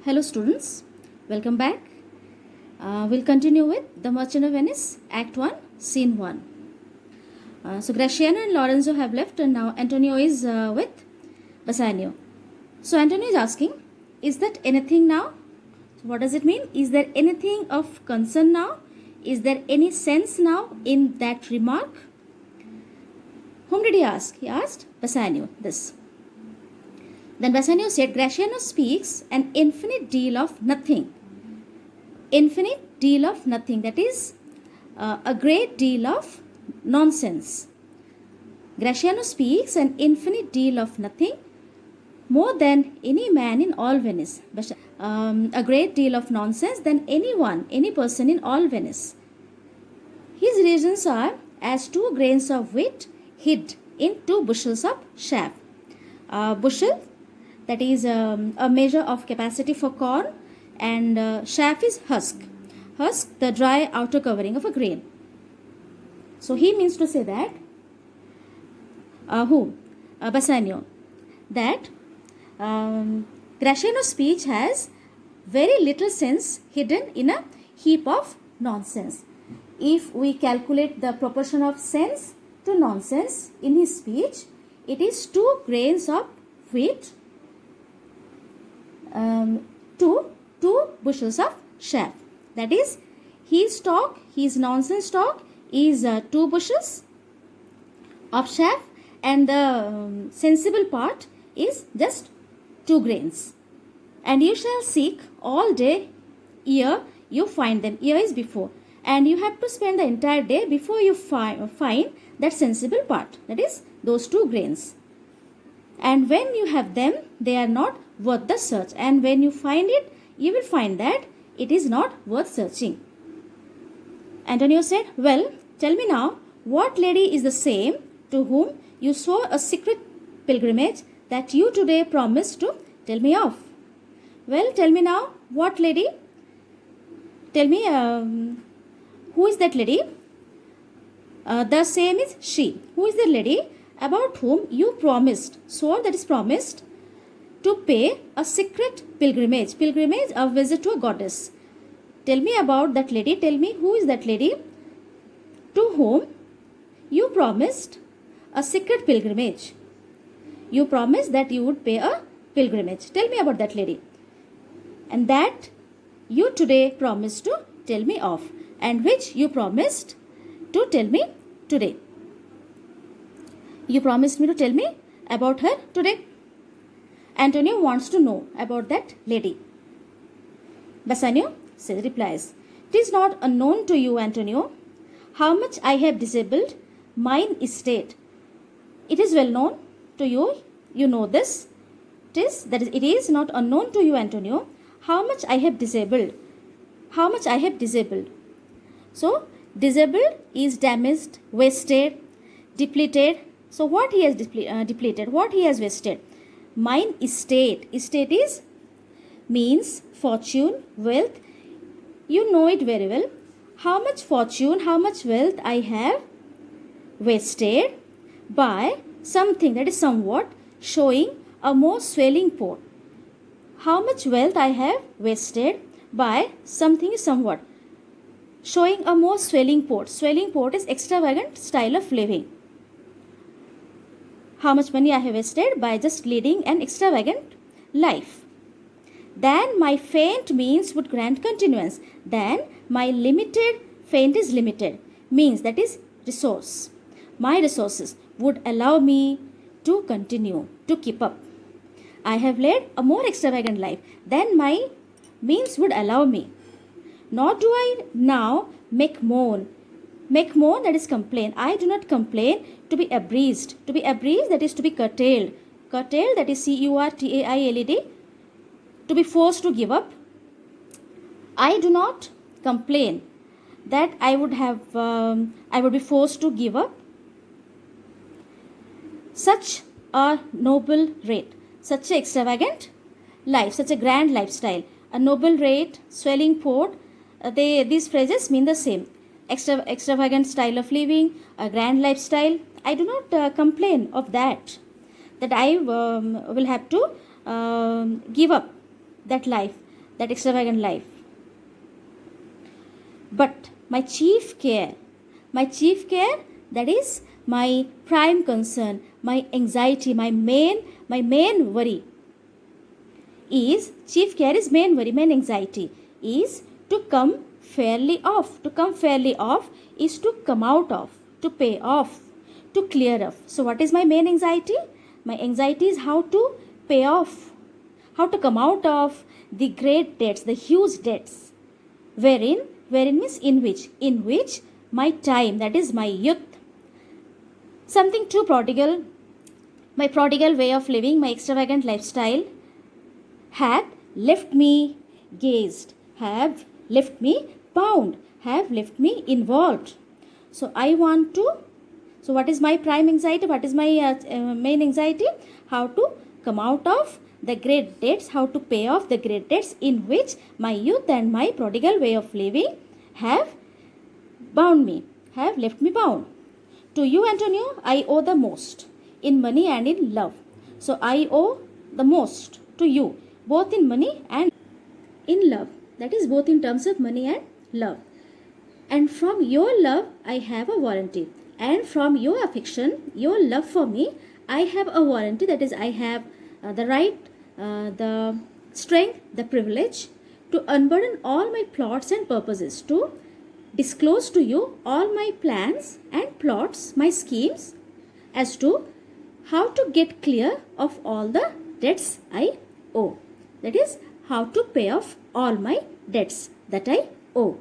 Hello students, welcome back. We'll continue with The Merchant of Venice, Act 1, Scene 1. So Graciano and Lorenzo have left and now Antonio is with Bassanio. So Antonio is asking, is that anything now? So what does it mean? Is there anything of concern now? Is there any sense now in that remark? Whom did he ask? He asked Bassanio this. Then Bassanio said, Graciano speaks an infinite deal of nothing. Infinite deal of nothing, that is a great deal of nonsense. Graciano speaks an infinite deal of nothing, more than any man in all Venice. A great deal of nonsense than any person in all Venice. His reasons are as 2 grains of wheat hid in 2 bushels of chaff. Bushel, that is a measure of capacity for corn, and chaff is husk. Husk, the dry outer covering of a grain. So he means to say that, Bassanio, that Graciano's speech has very little sense hidden in a heap of nonsense. If we calculate the proportion of sense to nonsense in his speech, it is 2 grains of wheat to 2 bushels of chaff. That is, his nonsense talk is 2 bushels of chaff, and the sensible part is just 2 grains. And you shall seek all day ere you find them. Ere is before. And you have to spend the entire day before you find that sensible part. That is, those 2 grains. And when you have them, they are not worth the search. And when you find it, you will find that it is not worth searching. Antonio said, well, tell me now, what lady is the same to whom you swore a secret pilgrimage that you today promised to tell me of? Well, tell me now, what lady? Tell me, who is that lady? The same is she. Who is the lady about whom you swore, that is promised, to pay a secret pilgrimage, a visit to a goddess. Tell me about that lady. Tell me, who is that lady to whom you promised a secret pilgrimage. You promised that you would pay a pilgrimage. Tell me about that lady. And that you today promised to tell me of, and which you promised to tell me today. You promised me to tell me about her today. Antonio wants to know about that lady. Bassanio replies, it is not unknown to you, Antonio, how much I have disabled mine estate. It is well known to you. You know this. It is not unknown to you, Antonio, how much I have disabled. How much I have disabled. So, disabled is damaged, wasted, depleted. So, what he has depleted, what he has wasted? Mine estate. Estate is means fortune, wealth. You know it very well. How much fortune, how much wealth I have wasted by something, that is somewhat, showing a more swelling port. How much wealth I have wasted by something somewhat, showing a more swelling port. Swelling port is extravagant style of living. How much money I have wasted by just leading an extravagant life. Then my faint means would grant continuance. Then my limited, faint is limited, means that is resource. My resources would allow me to continue, to keep up. I have led a more extravagant life than my means would allow me. Nor do I now make moan, that is complain. I do not complain to be abreast. To be abreast, that is to be curtailed. Curtailed, that is curtailed. To be forced to give up. I do not complain that I would be forced to give up such a noble rate, such an extravagant life, such a grand lifestyle. A noble rate, swelling port, these phrases mean the same. Extravagant style of living, a grand lifestyle. I do not complain of that. that I will have to give up that life. that extravagant life. But my chief care, that is my prime concern, my anxiety, my main worry is, chief care is main worry, main anxiety is to come fairly off. To come fairly off is to come out of, to pay off, to clear off. So what is my main anxiety? My anxiety is how to pay off, how to come out of the great debts, the huge debts. Wherein means in which my time, that is my youth, something too prodigal, my prodigal way of living, my extravagant lifestyle had left me gazed, have left me bound, have left me involved. So I want to, so what is my prime anxiety? What is my main anxiety? How to come out of the great debts, how to pay off the great debts in which my youth and my prodigal way of living have bound me, have left me bound. To you, Antonio, I owe the most in money and in love. So I owe the most to you, both in money and in love. That is both in terms of money and love. And from your love, I have a warranty. And from your affection, your love for me, I have a warranty. That is, I have the right, the strength, the privilege to unburden all my plots and purposes, to disclose to you all my plans and plots, my schemes as to how to get clear of all the debts I owe. That is, how to pay off all my debts that I owe.